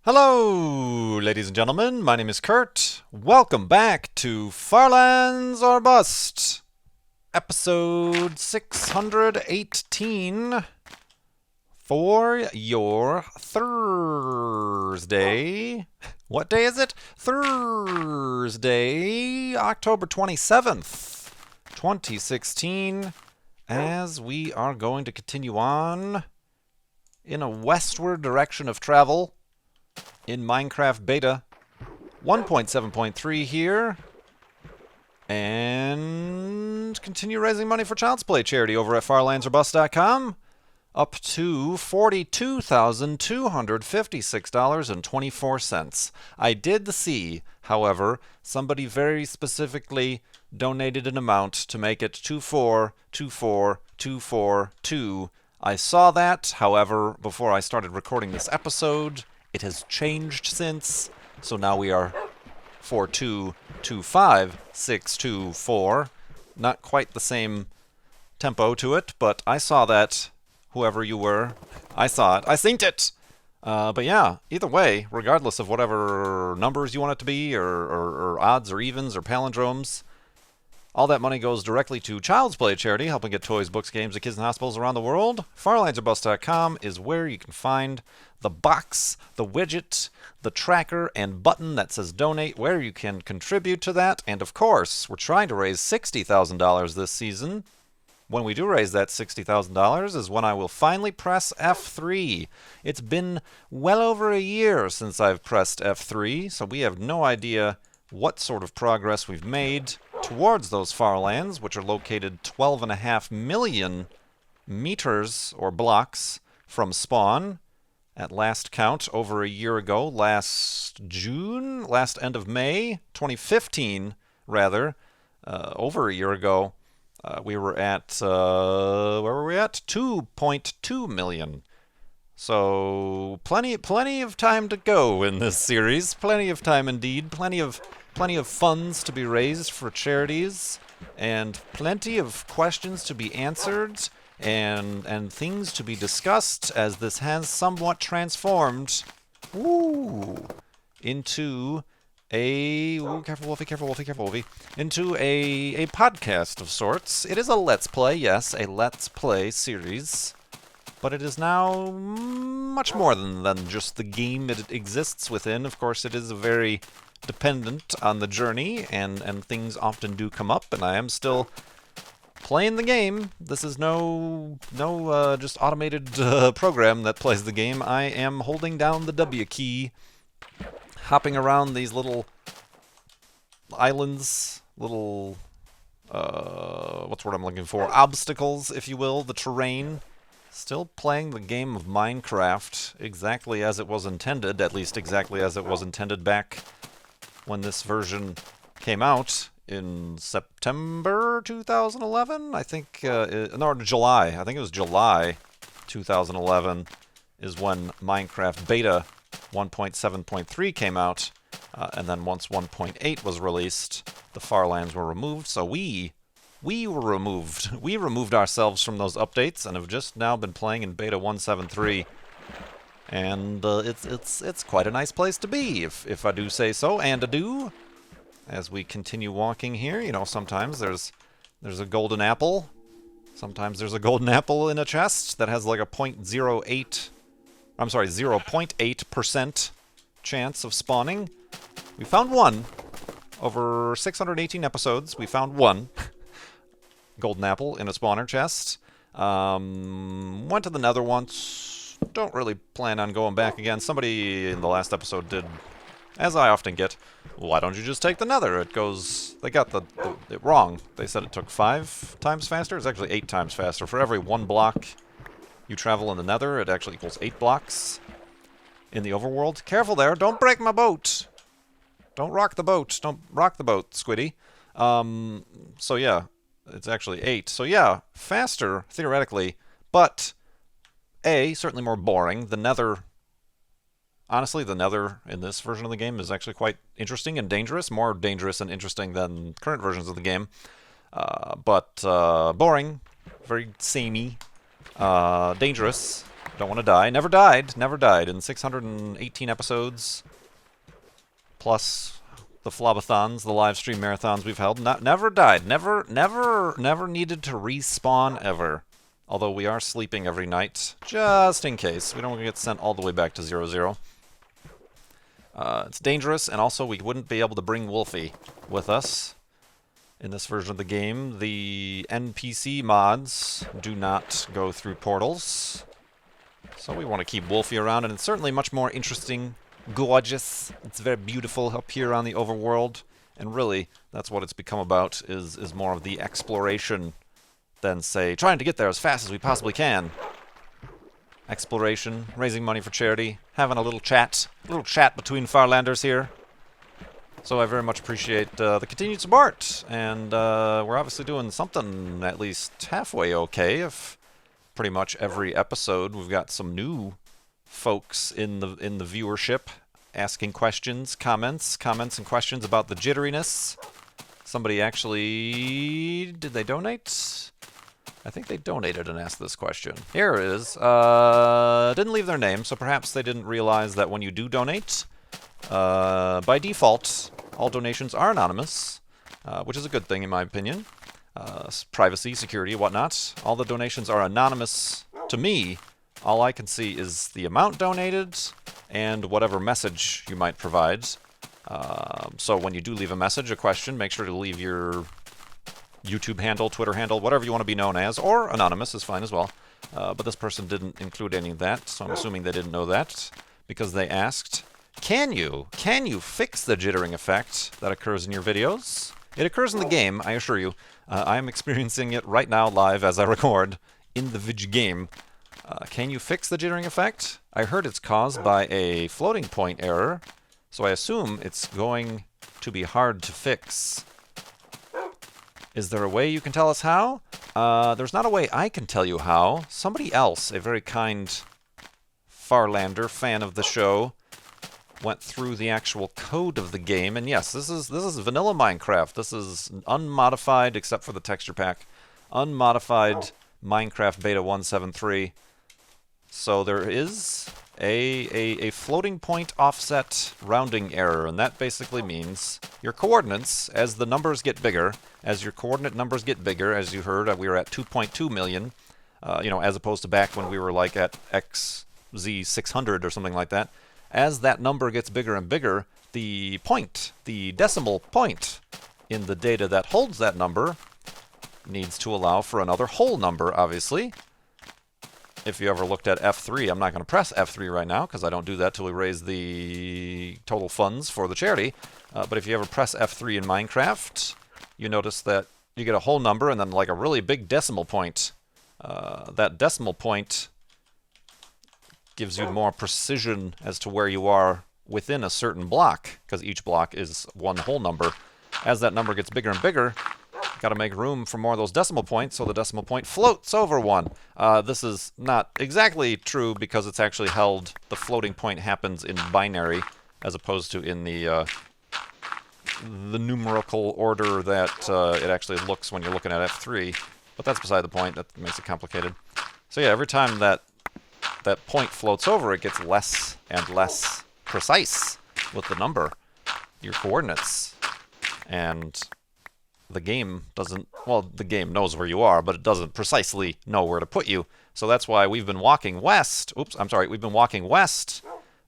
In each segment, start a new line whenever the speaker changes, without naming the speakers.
Hello, ladies and gentlemen. My name is Kurt. Welcome back to Farlands or Bust, episode 618 for your Thursday. What day is it? Thursday, October 27th, 2016, as we are going to continue on in a westward direction of travel in Minecraft Beta 1.7.3 here, and continue raising money for Child's Play charity over at farlandsorbust.com, up to $42,256.24. I did see, however, somebody very specifically donated an amount to make it 2424242. I saw that, however, before I started recording this episode. It has changed since, so now we are 4225624. Not quite the same tempo to it, but I saw that, whoever you were. I saw it. I synced it! But yeah, either way, regardless of whatever numbers you want it to be, or odds or evens or palindromes, all that money goes directly to Child's Play charity, helping get toys, books, games to kids in hospitals around the world. Farlandsorbust.com is where you can find the box, the widget, the tracker, and button that says donate, where you can contribute to that. And of course, we're trying to raise $60,000 this season. When we do raise that $60,000 is when I will finally press F3. It's been well over a year since I've pressed F3, so we have no idea what sort of progress we've made towards those far lands, which are located 12.5 million meters or blocks from spawn at last count over a year ago, last end of May 2015, rather, over a year ago. We were at, where were we at? 2.2 million. So plenty of time to go in this series. Plenty of time indeed. Plenty of funds to be raised for charities, and plenty of questions to be answered, and things to be discussed, as this has somewhat transformed into a careful Wolfie, into a podcast of sorts. It is a Let's Play, yes, a Let's Play series. But it is now much more than just the game it exists within. Of course, it is very dependent on the journey, and things often do come up, and I am still playing the game. This is no just automated program that plays the game. I am holding down the W key, hopping around these little islands, little, what's the word I'm looking for? Obstacles, if you will, the terrain. Still playing the game of Minecraft exactly as it was intended, at least exactly as it was intended back when this version came out in September 2011, I think, no, July. I think it was July 2011 is when Minecraft Beta 1.7.3 came out, and then once 1.8 was released, the Farlands were removed, so we were removed. We removed ourselves from those updates and have just now been playing in Beta 1.7.3. And it's quite a nice place to be, if I do say so, and I do. As we continue walking here, you know, sometimes there's a golden apple. Sometimes there's a golden apple in a chest that has like a 0.8% chance of spawning. We found one. Over 618 episodes, we found one golden apple in a spawner chest. Went to the nether once. Don't really plan on going back again. Somebody in the last episode did, as I often get, why don't you just take the nether? It goes, they got it wrong. They said it took 5 times faster. It's actually 8 times faster. For every 1 block you travel in the nether, it actually equals 8 blocks in the overworld. Careful there, don't break my boat. Don't rock the boat. Don't rock the boat, Squiddy. So yeah, it's actually 8. So yeah, faster, theoretically, but certainly more boring. The nether, honestly, the nether in this version of the game is actually quite interesting and dangerous. More dangerous and interesting than current versions of the game. But boring, very samey, dangerous Don't want to die. Never died. Never died. In 618 episodes, plus the FLoBathons, the live stream marathons we've held, never died. Never needed to respawn ever. Although we are sleeping every night, just in case. We don't want to get sent all the way back to 0-0. It's dangerous, and also we wouldn't be able to bring Wolfie with us in this version of the game. The NPC mods do not go through portals, so we want to keep Wolfie around, and it's certainly much more interesting, gorgeous. It's very beautiful up here on the overworld, and really, that's what it's become about, is more of the exploration than, say, trying to get there as fast as we possibly can. Exploration, raising money for charity, having a little chat between Farlanders here. So I very much appreciate the continued support, and we're obviously doing something at least halfway okay. If pretty much every episode we've got some new folks in the viewership asking questions, comments and questions about the jitteriness. Somebody actually, did they donate? I think they donated and asked this question. Here it is. Didn't leave their name, so perhaps they didn't realize that when you do donate, by default, all donations are anonymous, which is a good thing in my opinion. Privacy, security, whatnot. All the donations are anonymous to me. All I can see is the amount donated and whatever message you might provide. So when you do leave a message, a question, make sure to leave your YouTube handle, Twitter handle, whatever you want to be known as, or anonymous is fine as well. But this person didn't include any of that, so I'm assuming they didn't know that, because they asked, can you fix the jittering effect that occurs in your videos? It occurs in the game, I assure you. I am experiencing it right now live as I record in the Vidge game. Can you fix the jittering effect? I heard it's caused by a floating point error, so I assume it's going to be hard to fix. Is there a way you can tell us how? There's not a way I can tell you how. Somebody else, a very kind Farlander, fan of the show, went through the actual code of the game, and yes, this is vanilla Minecraft. This is unmodified, except for the texture pack, unmodified Minecraft Beta 173. So there is a floating point offset rounding error, and that basically means your coordinates, as the numbers get bigger, as your coordinate numbers get bigger, as you heard, we were at 2.2 million, as opposed to back when we were like at XZ600 or something like that. As that number gets bigger and bigger, the point, the decimal point in the data that holds that number needs to allow for another whole number, obviously. If you ever looked at F3, I'm not going to press F3 right now because I don't do that till we raise the total funds for the charity. But if you ever press F3 in Minecraft, you notice that you get a whole number and then like a really big decimal point. That decimal point gives you more precision as to where you are within a certain block, because each block is one whole number. As that number gets bigger and bigger, got to make room for more of those decimal points, so the decimal point floats over one. This is not exactly true because it's actually held, the floating point happens in binary as opposed to in the numerical order that it actually looks when you're looking at F3. But that's beside the point. That makes it complicated. So yeah, every time that point floats over, it gets less and less precise with the number, your coordinates. And the game doesn't, well, the game knows where you are, but it doesn't precisely know where to put you. So that's why we've been walking west. We've been walking west.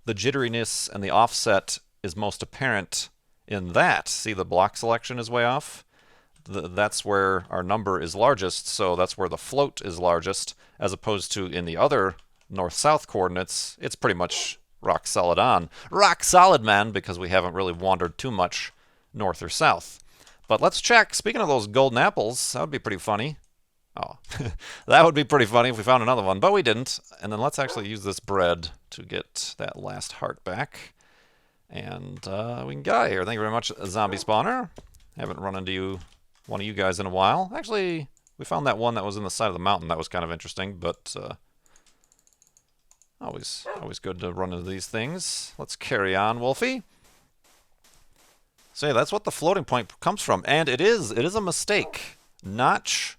The jitteriness and the offset is most apparent in that. See, the block selection is way off. That's where our number is largest, so that's where the float is largest, as opposed to in the other north-south coordinates, it's pretty much rock solid on. Rock solid, man, because we haven't really wandered too much north or south. But let's check. Speaking of those golden apples, that would be pretty funny. Oh, that would be pretty funny if we found another one, but we didn't. And then let's actually use this bread to get that last heart back. And we can get out of here. Thank you very much, Zombie Spawner. Haven't run into one of you guys in a while. Actually, we found that one that was in the side of the mountain. That was kind of interesting, but always good to run into these things. Let's carry on, Wolfie. So yeah, that's what the floating point comes from, and it is a mistake. Notch,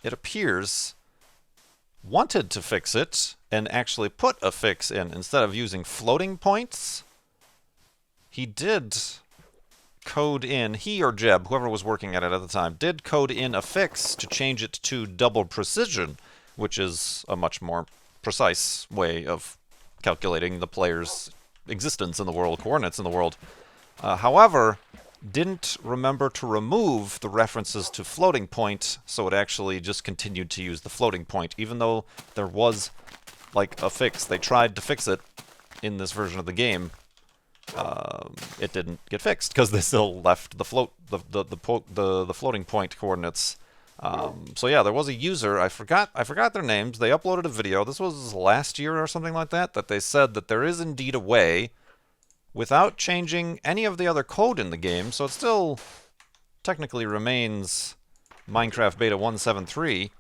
it appears, wanted to fix it and actually put a fix in. Instead of using floating points, he did code in, he or Jeb, whoever was working at it at the time, did code in a fix to change it to double precision, which is a much more precise way of calculating the player's existence in the world, coordinates in the world. However, didn't remember to remove the references to floating point, so it actually just continued to use the floating point, even though there was like a fix. They tried to fix it in this version of the game. It didn't get fixed because they still left the floating point coordinates. So yeah, there was a user. I forgot their names. They uploaded a video. This was last year or something like that. That they said that there is indeed a way, without changing any of the other code in the game, so it still technically remains Minecraft Beta 1.7.3,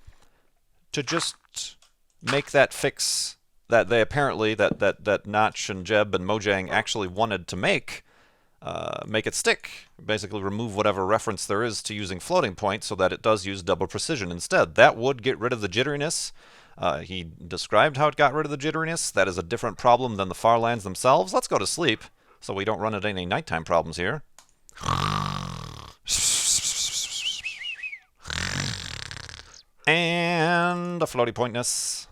to just make that fix that they apparently, that Notch and Jeb and Mojang actually wanted to make it stick. Basically remove whatever reference there is to using floating point so that it does use double precision instead. That would get rid of the jitteriness. He described how it got rid of the jitteriness. That is a different problem than the Farlands themselves. Let's go to sleep so we don't run into any nighttime problems here. And a floaty pointness.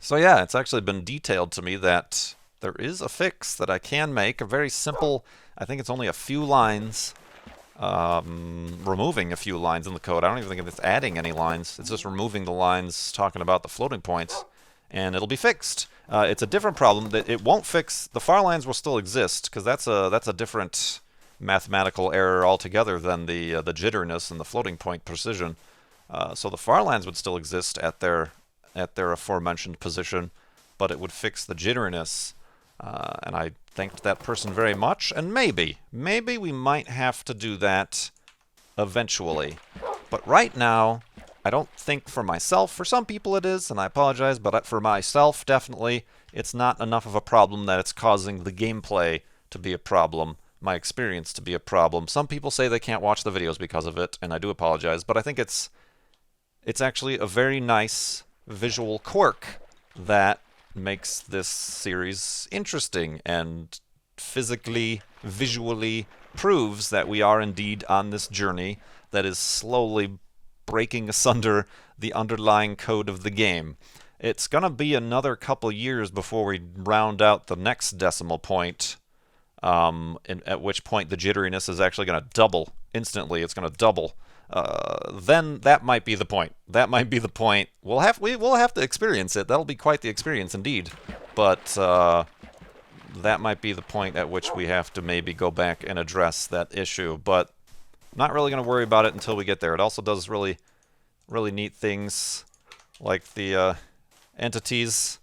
So yeah, it's actually been detailed to me that there is a fix that I can make, a very simple, I think it's only a few lines, removing a few lines in the code. I don't even think it's adding any lines. It's just removing the lines talking about the floating points, and it'll be fixed. It's a different problem. That it won't fix. The Farlands will still exist, because that's a different mathematical error altogether than the jitteriness and the floating point precision. So the Farlands would still exist at their aforementioned position, but it would fix the jitteriness. And I thanked that person very much, and maybe we might have to do that eventually. But right now, I don't think for myself, for some people it is, and I apologize, but for myself, definitely, it's not enough of a problem that it's causing the gameplay to be a problem, my experience to be a problem. Some people say they can't watch the videos because of it, and I do apologize, but I think it's actually a very nice visual quirk that makes this series interesting and physically, visually proves that we are indeed on this journey that is slowly breaking asunder the underlying code of the game. It's going to be another couple years before we round out the next decimal point, at which point the jitteriness is actually going to double instantly. It's going to double. Then that might be the point. That might be the point. We'll have to experience it. That'll be quite the experience indeed. But that might be the point at which we have to maybe go back and address that issue. But not really going to worry about it until we get there. It also does really, really neat things like the entities.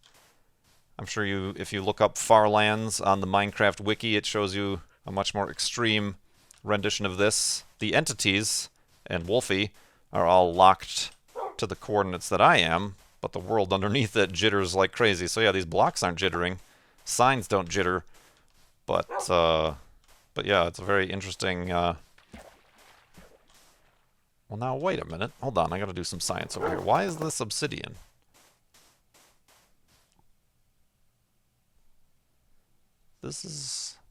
I'm sure if you look up Farlands on the Minecraft wiki, it shows you a much more extreme rendition of this. The entities and Wolfie are all locked to the coordinates that I am, but the world underneath it jitters like crazy. So yeah, these blocks aren't jittering. Signs don't jitter. But yeah, it's a very interesting... Well, now, wait a minute. Hold on, I gotta do some science over here. Why is this obsidian? This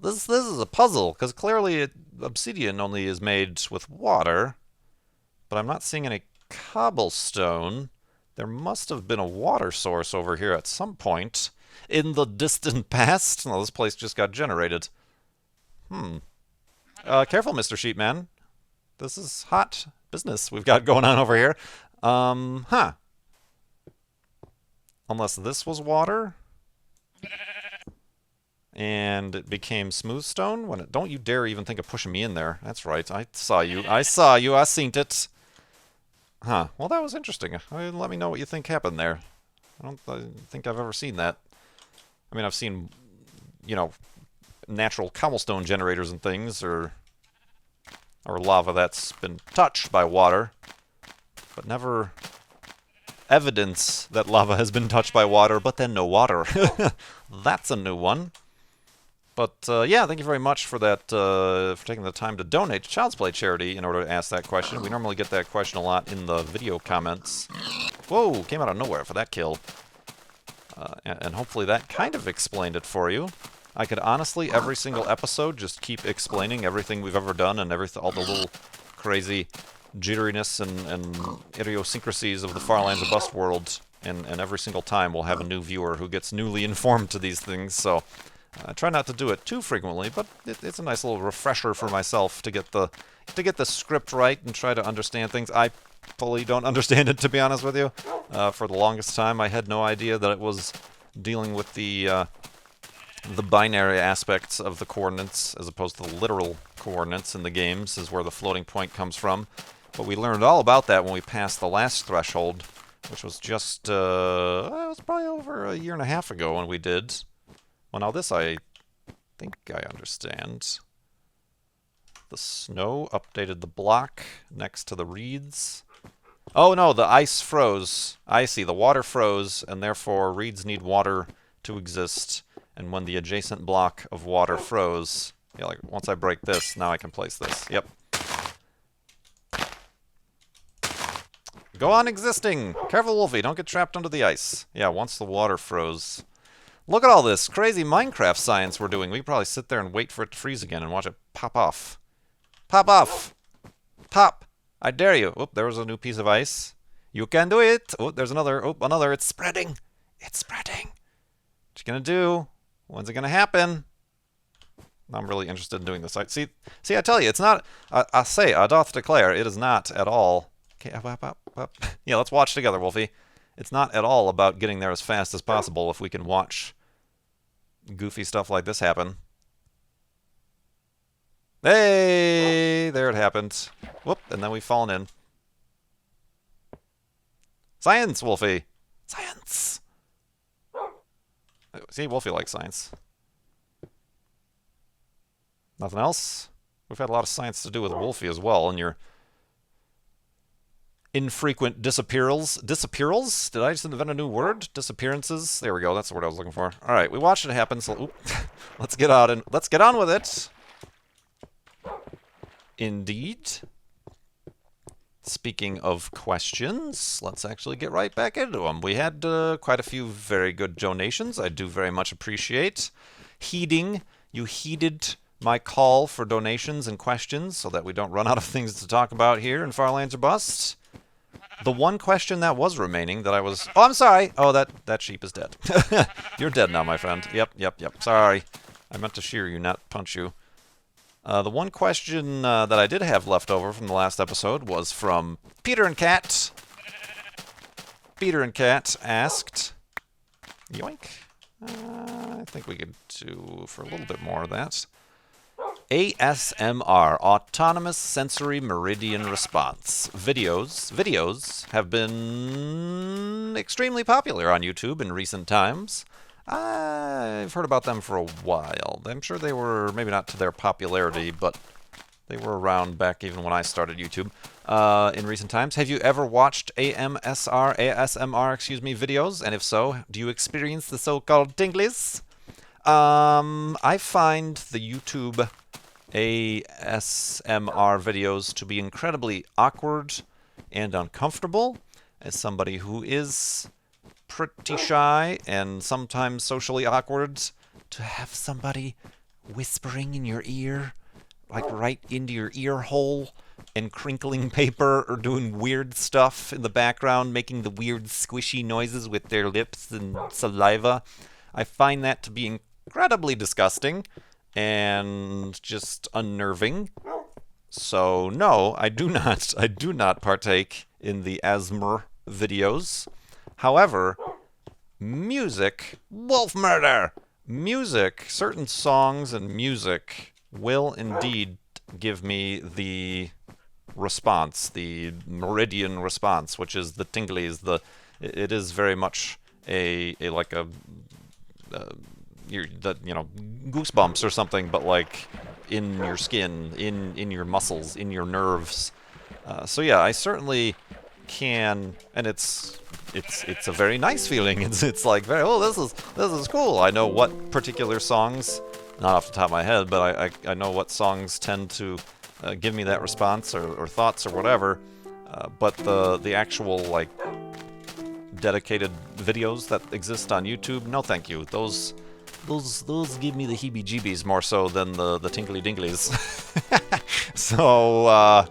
is a puzzle, because clearly obsidian only is made with water, but I'm not seeing any cobblestone. There must have been a water source over here at some point in the distant past. No, this place just got generated. Careful, Mr. Sheepman. This is hot business we've got going on over here. Unless this was water and it became smooth stone when it... Don't you dare even think of pushing me in there. That's right. I saw you. I seen it. Huh. Well, that was interesting. Let me know what you think happened there. I don't think I've ever seen that. I mean, I've seen, natural cobblestone generators and things, or lava that's been touched by water, but never evidence that lava has been touched by water, but then no water. That's a new one. But yeah, thank you very much for that, for taking the time to donate to Child's Play charity in order to ask that question. We normally get that question a lot in the video comments. Whoa, came out of nowhere for that kill. And hopefully that kind of explained it for you. I could honestly, every single episode, just keep explaining everything we've ever done and all the little crazy jitteriness and idiosyncrasies of the Far Lands of Bust world. And every single time we'll have a new viewer who gets newly informed to these things. So I try not to do it too frequently, but it's a nice little refresher for myself to get the script right and try to understand things. I fully don't understand it, to be honest with you. For the longest time, I had no idea that it was dealing with the binary aspects of the coordinates as opposed to the literal coordinates in the games is where the floating point comes from. But we learned all about that when we passed the last threshold, which was just, it was probably over a year and a half ago when we did. Well, now this I think I understand. The snow updated the block next to the reeds. Oh no, the ice froze. I see, the water froze, and therefore reeds need water to exist. And when the adjacent block of water froze, yeah, like once I break this, now I can place this. Yep. Go on existing! Careful, Wolfie, don't get trapped under the ice. Yeah, once the water froze. Look at all this crazy Minecraft science we're doing. We could probably sit there and wait for it to freeze again and watch it pop off. Pop off! Pop! I dare you. Oop, there was a new piece of ice. You can do it! Oh, there's another. Oh, another. It's spreading! It's spreading! What you gonna do? When's it gonna happen? I'm really interested in doing this. See, I tell you, it's not... I say, I doth declare, it is not at all... Okay, up. Yeah, let's watch together, Wolfie. It's not at all about getting there as fast as possible if we can watch goofy stuff like this happen. Hey! There it happened. Whoop, and then we've fallen in. Science, Wolfie! Science! See, Wolfie likes science. Nothing else? We've had a lot of science to do with Wolfie as well, and your infrequent disappearals. Disappearals? Did I just invent a new word? Disappearances? There we go, that's the word I was looking for. Alright, we watched it happen, so let's get on with it. Indeed. Speaking of questions, let's actually get right back into them. We had quite a few very good donations. I do very much appreciate you heeded my call for donations and questions so that we don't run out of things to talk about here in Far Lands or Bust. The one question that was remaining that I was... Oh, I'm sorry! Oh, that sheep is dead. You're dead now, my friend. Yep. Sorry. I meant to shear you, not punch you. The one question that I did have left over from the last episode was from Peter and Cat. Peter and Cat asked... Yoink. I think we could do for a little bit more of that. ASMR, Autonomous Sensory Meridian Response. Videos have been extremely popular on YouTube in recent times. I've heard about them for a while. I'm sure they were, maybe not to their popularity, but they were around back even when I started YouTube in recent times. Have you ever watched ASMR, videos? And if so, do you experience the so-called tinglies? I find the YouTube ASMR videos to be incredibly awkward and uncomfortable. As somebody who is pretty shy and sometimes socially awkward, to have somebody whispering in your ear, like right into your ear hole, and crinkling paper or doing weird stuff in the background, making the weird squishy noises with their lips and saliva. I find that to be incredibly disgusting and just unnerving. So no, I do not partake in the ASMR videos. However, music, wolf murder! Music, certain songs and music will indeed give me the response, the meridian response, which is the tinglies. It is very much goosebumps or something, but like in your skin, in your muscles, in your nerves. So yeah, I certainly can, and it's a very nice feeling. It's like this is cool. I know what particular songs, not off the top of my head, but I know what songs tend to give me that response or thoughts or whatever. But the actual like dedicated videos that exist on YouTube. No, thank you. Those give me the heebie-jeebies more so than the tingly-dinglies. So,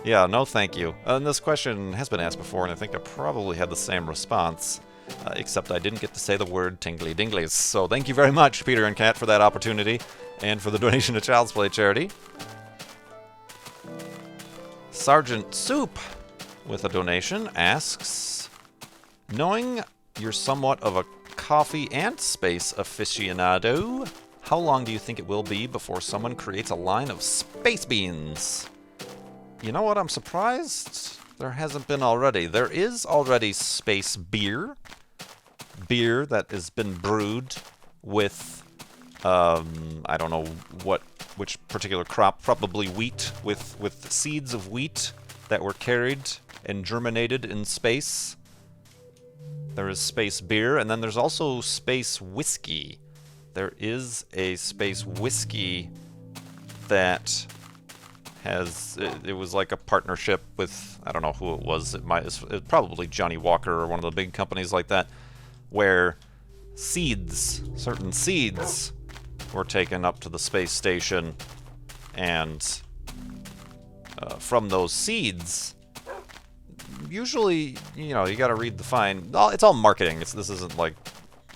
yeah, no thank you. And this question has been asked before, and I think I probably had the same response, except I didn't get to say the word tingly-dinglies. So thank you very much, Peter and Kat, for that opportunity, and for the donation to Child's Play charity. Sergeant Soup, with a donation, asks, knowing you're somewhat of a coffee and space aficionado, how long do you think it will be before someone creates a line of space beans? You know what? I'm surprised there hasn't been already. There is already space beer. Beer that has been brewed with, I don't know which particular crop, probably wheat, with seeds of wheat that were carried and germinated in space. There is space beer, and then there's also space whiskey. There is a space whiskey that has, it was like a partnership with, I don't know who it was, it's probably Johnny Walker or one of the big companies like that, where certain seeds were taken up to the space station, and from those seeds, usually, you know, you gotta read the fine, it's all marketing, this isn't like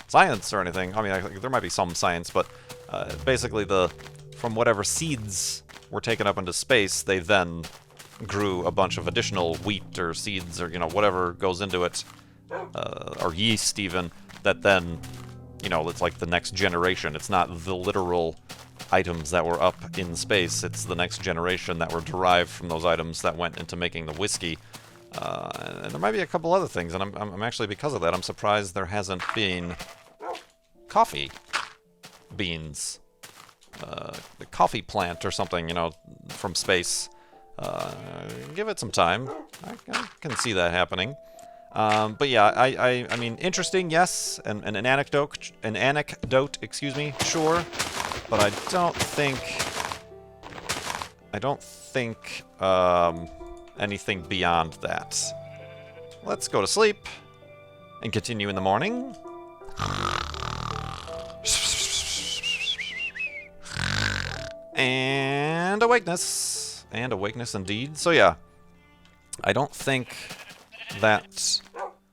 science or anything. I mean, there might be some science, but basically from whatever seeds were taken up into space, they then grew a bunch of additional wheat or seeds or, you know, whatever goes into it, or yeast even, that then, you know, it's like the next generation. It's not the literal items that were up in space, it's the next generation that were derived from those items that went into making the whiskey. And there might be a couple other things, and I'm actually, because of that, I'm surprised there hasn't been coffee beans, the coffee plant or something, you know, from space. Give it some time. I can see that happening. But yeah, I mean, interesting, yes, and an anecdote, excuse me, sure, but I don't think anything beyond that. Let's go to sleep and continue in the morning. And awakeness. And awakeness indeed. So yeah, I don't think that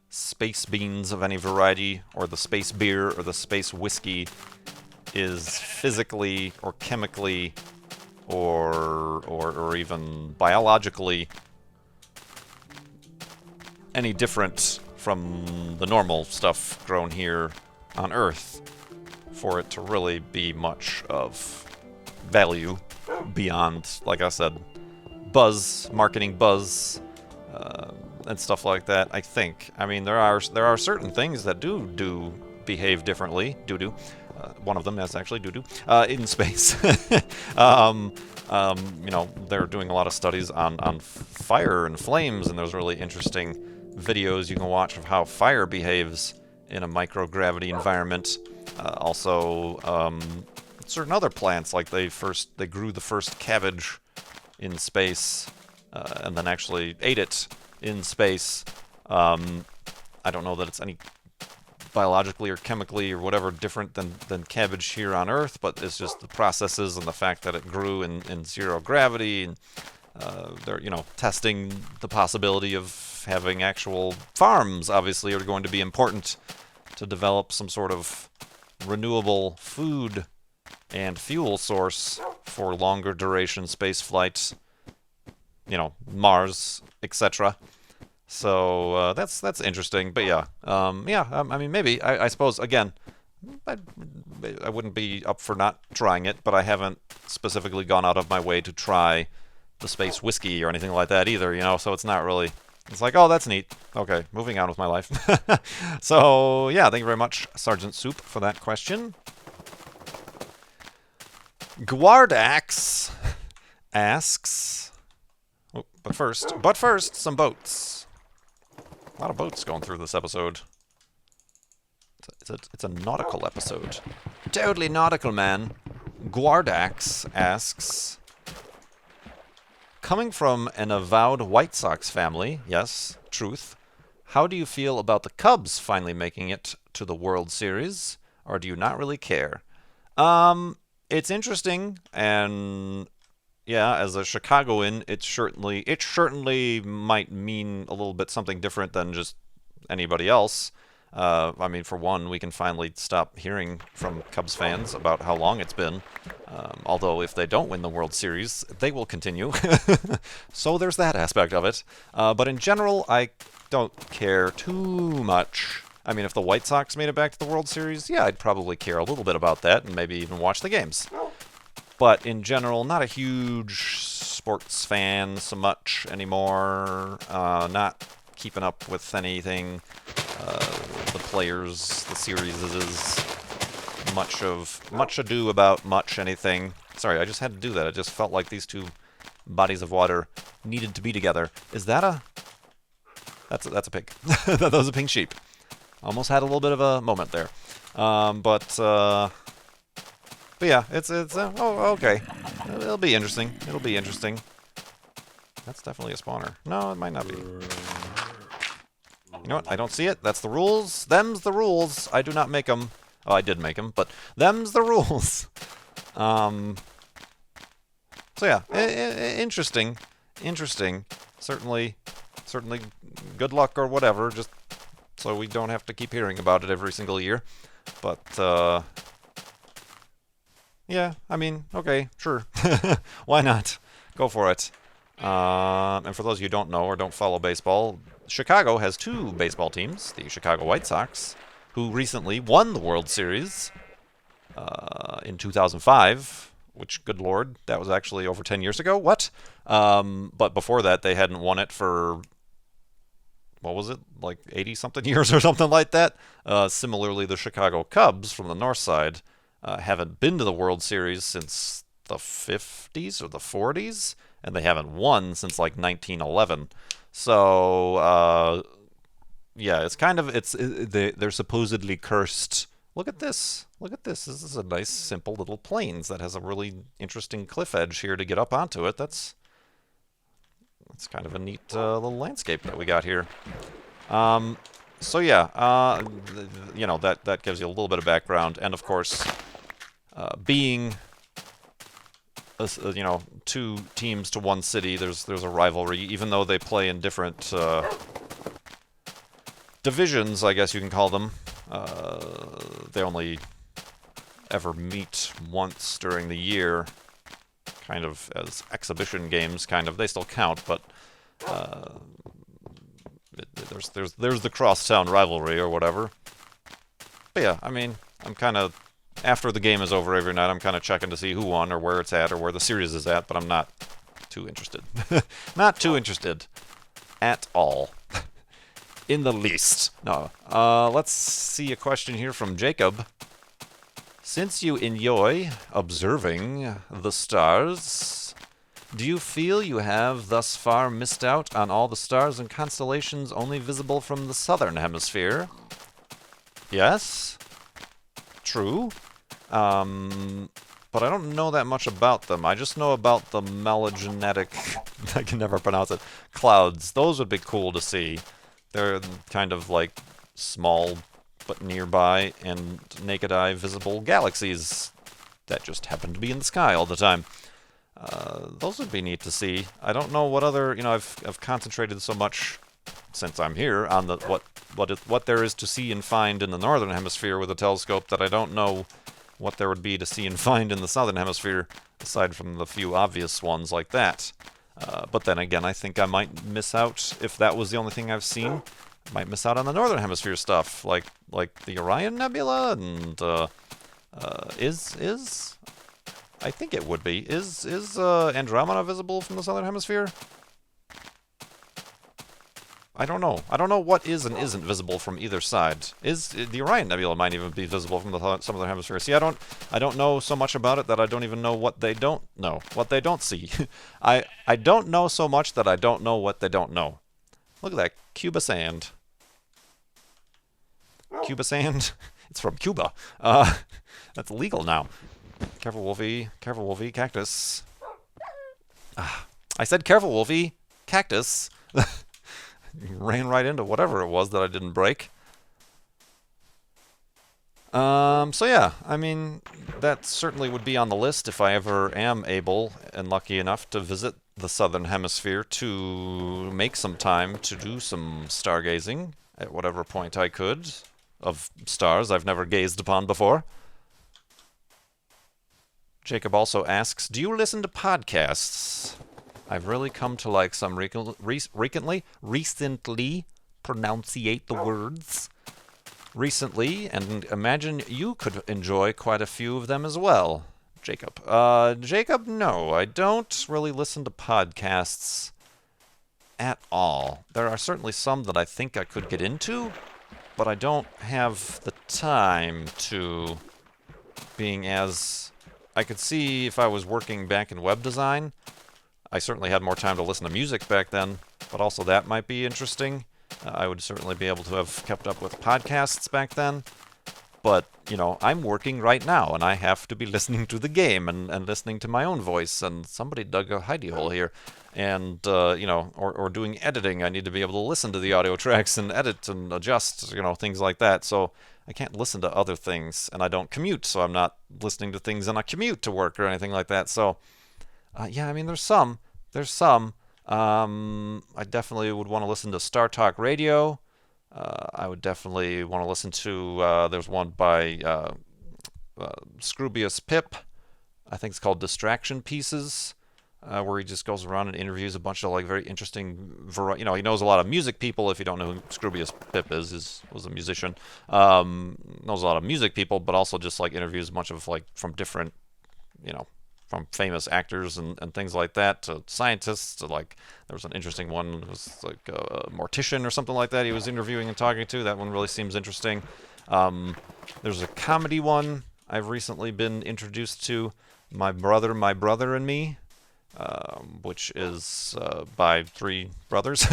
space beans of any variety, or the space beer, or the space whiskey is physically or chemically or even biologically any different from the normal stuff grown here on Earth for it to really be much of value beyond, like I said, buzz, marketing buzz, and stuff like that. I think. I mean, there are certain things that do behave differently. One of them is actually in space. You know, they're doing a lot of studies on fire and flames, and there's really interesting videos you can watch of how fire behaves in a microgravity environment. Also, certain other plants, like they grew the first cabbage in space, and then actually ate it in space. I don't know that it's any biologically or chemically or whatever different than cabbage here on Earth, but it's just the processes and the fact that it grew in zero gravity, and they're, you know, testing the possibility of having actual farms, obviously, are going to be important to develop some sort of renewable food and fuel source for longer duration space flights, you know, Mars, etc. So that's interesting. But yeah, I mean, maybe I suppose, again, I wouldn't be up for not trying it, but I haven't specifically gone out of my way to try the space whiskey or anything like that either, you know. So it's not really. It's like, oh, that's neat. Okay, moving on with my life. So yeah, thank you very much, Sergeant Soup, for that question. Guardax asks, oh, but first, some boats. A lot of boats going through this episode. It's a nautical episode. Totally nautical, man. Guardax asks, coming from an avowed White Sox family, yes, truth, How do you feel about the Cubs finally making it to the World Series, or do you not really care? It's interesting, and yeah, as a Chicagoan, it certainly might mean a little bit something different than just anybody else. I mean, for one, we can finally stop hearing from Cubs fans about how long it's been. Although, if they don't win the World Series, they will continue. So there's that aspect of it. But in general, I don't care too much. I mean, if the White Sox made it back to the World Series, yeah, I'd probably care a little bit about that and maybe even watch the games. But in general, not a huge sports fan so much anymore. Not keeping up with anything. The players, the series is much ado about much anything. Sorry, I just had to do that. I just felt like these two bodies of water needed to be together. Is that a... That's a pig. That was a pink sheep. Almost had a little bit of a moment there. But yeah, it's oh, okay. It'll be interesting. It'll be interesting. That's definitely a spawner. No, it might not be. You know what? I don't see it. That's the rules. Them's the rules. I do not make them. Oh, I did make them, but them's the rules. So yeah, interesting. Interesting. Certainly good luck or whatever, just so we don't have to keep hearing about it every single year. But, yeah, I mean, okay, sure. Why not? Go for it. And for those of you who don't know or don't follow baseball, Chicago has two baseball teams, the Chicago White Sox, who recently won the World Series in 2005, which, good lord, that was actually over 10 years ago. What? But before that, they hadn't won it for, what was it, like 80-something years or something like that. Similarly, the Chicago Cubs from the north side haven't been to the World Series since the 50s or the 40s, and they haven't won since like 1911. So, yeah, it's kind of, they're supposedly cursed. Look at this. Look at this. This is a nice, simple little plains that has a really interesting cliff edge here to get up onto it. That's kind of a neat little landscape that we got here. So yeah, you know, that gives you a little bit of background, and of course, being you know, two teams to one city, there's a rivalry, even though they play in different divisions, I guess you can call them. They only ever meet once during the year, kind of as exhibition games, kind of. They still count, but there's the crosstown rivalry or whatever. But yeah, I mean, I'm kind of, after the game is over every night, I'm kind of checking to see who won or where it's at or where the series is at, but I'm not too interested. Not too interested at all. In the least. No. Let's see a question here from Jacob. Since you enjoy observing the stars, do you feel you have thus far missed out on all the stars and constellations only visible from the southern hemisphere? Yes. True. But I don't know that much about them. I just know about the melogenetic, I can never pronounce it, clouds. Those would be cool to see. They're kind of like small but nearby and naked eye visible galaxies that just happen to be in the sky all the time. Those would be neat to see. I don't know what other, you know, I've concentrated so much since I'm here on the what there is to see and find in the northern hemisphere with a telescope that I don't know what there would be to see and find in the southern hemisphere, aside from the few obvious ones like that. But then again, I think I might miss out, if that was the only thing I've seen, I might miss out on the northern hemisphere stuff, like the Orion Nebula, and I think it would be. Is Andromeda visible from the southern hemisphere? I don't know. I don't know what is and isn't visible from either side. Is the Orion Nebula might even be visible from the southern hemisphere. See, I don't know so much about it that I don't even know what they don't know, what they don't see. I don't know so much that I don't know what they don't know. Look at that Cuba sand. Cuba sand. It's from Cuba. That's legal now. Careful, Wolfie. Careful, Wolfie. Cactus. I said careful, Wolfie. Cactus. ran right into whatever it was that I didn't break. So yeah, I mean, that certainly would be on the list if I ever am able and lucky enough to visit the southern hemisphere to make some time to do some stargazing at whatever point I could of stars I've never gazed upon before. Jacob also asks, do you listen to podcasts? I've really come to like some recently pronunciate the words recently, and imagine you could enjoy quite a few of them as well. Jacob. Jacob, no, I don't really listen to podcasts at all. There are certainly some that I think I could get into, but I don't have the time to, being as... I could see if I was working back in web design, I certainly had more time to listen to music back then, but also that might be interesting. I would certainly be able to have kept up with podcasts back then. But, you know, I'm working right now, and I have to be listening to the game and listening to my own voice. And somebody dug a hidey hole here. And, you know, or doing editing. I need to be able to listen to the audio tracks and edit and adjust, you know, things like that. So I can't listen to other things. And I don't commute, so I'm not listening to things on a commute to work or anything like that. So, yeah, I mean, there's some. I definitely would want to listen to Star Talk Radio. I would definitely want to listen to, there's one by Scroobius Pip. I think it's called Distraction Pieces, where he just goes around and interviews a bunch of like very interesting, you know, he knows a lot of music people. If you don't know who Scroobius Pip was a musician. Knows a lot of music people, but also just like interviews a bunch of like from different, you know, from famous actors and things like that to scientists to like there was an interesting one, it was like a mortician or something like that he was interviewing and talking to. That one really seems interesting. There's a comedy one I've recently been introduced to, My Brother and Me, which is by three brothers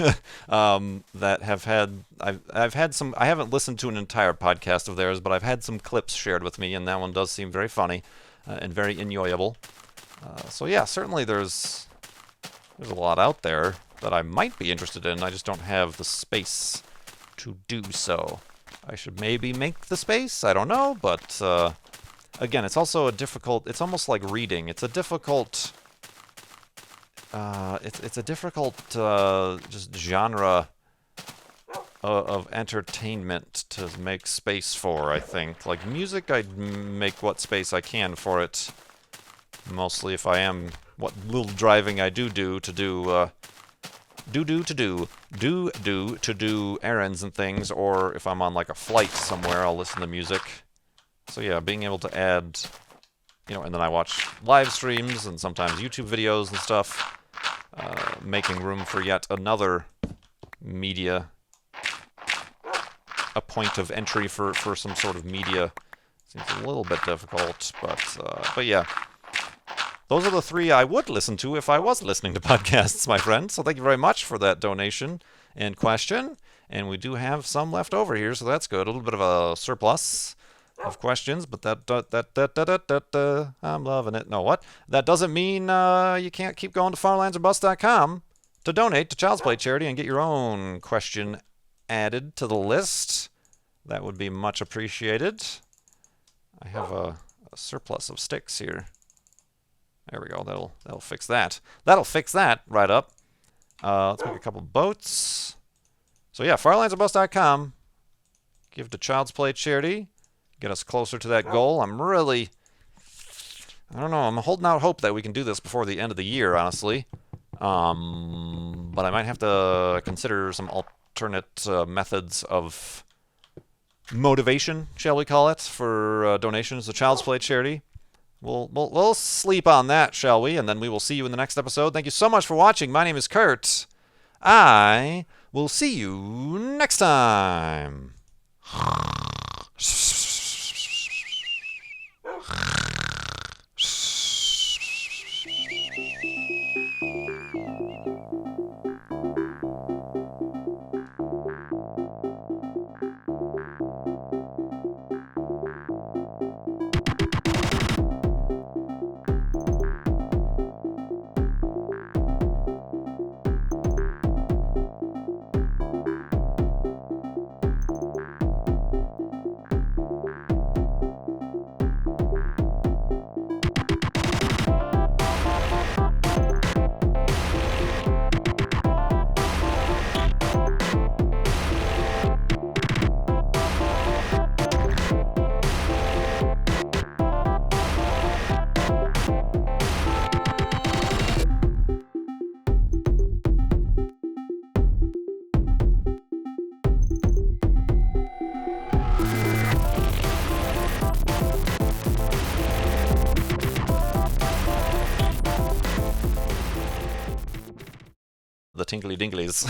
that have had I've had some. I haven't listened to an entire podcast of theirs, but I've had some clips shared with me, and that one does seem very funny and very enjoyable. So yeah, certainly there's a lot out there that I might be interested in. I just don't have the space to do so. I should maybe make the space. I don't know, but again, it's also a difficult. It's almost like reading. It's a difficult. It's a difficult just genre of entertainment to make space for. I think like music, I'd make what space I can for it. Mostly if I am what little driving I do to do errands and things, or if I'm on like a flight somewhere, I'll listen to music. So yeah, being able to add, you know, and then I watch live streams and sometimes YouTube videos and stuff, making room for yet another media, a point of entry for some sort of media seems a little bit difficult, but yeah. Those are the three I would listen to if I was listening to podcasts, my friend. So thank you very much for that donation and question. And we do have some left over here, so that's good. A little bit of a surplus of questions, but I'm loving it. No, what? That doesn't mean you can't keep going to farlandsorbust.com to donate to Child's Play Charity and get your own question added to the list. That would be much appreciated. I have a surplus of sticks here. There we go. That'll fix that. That'll fix that right up. Let's make a couple boats. So yeah, farlandsorbust.com. Give to Child's Play Charity. Get us closer to that goal. I don't know. I'm holding out hope that we can do this before the end of the year, honestly. But I might have to consider some alternate methods of motivation, shall we call it, for donations to Child's Play Charity. We'll sleep on that, shall we? And then we will see you in the next episode. Thank you so much for watching. My name is Kurt. I will see you next time. tinkly dinglies.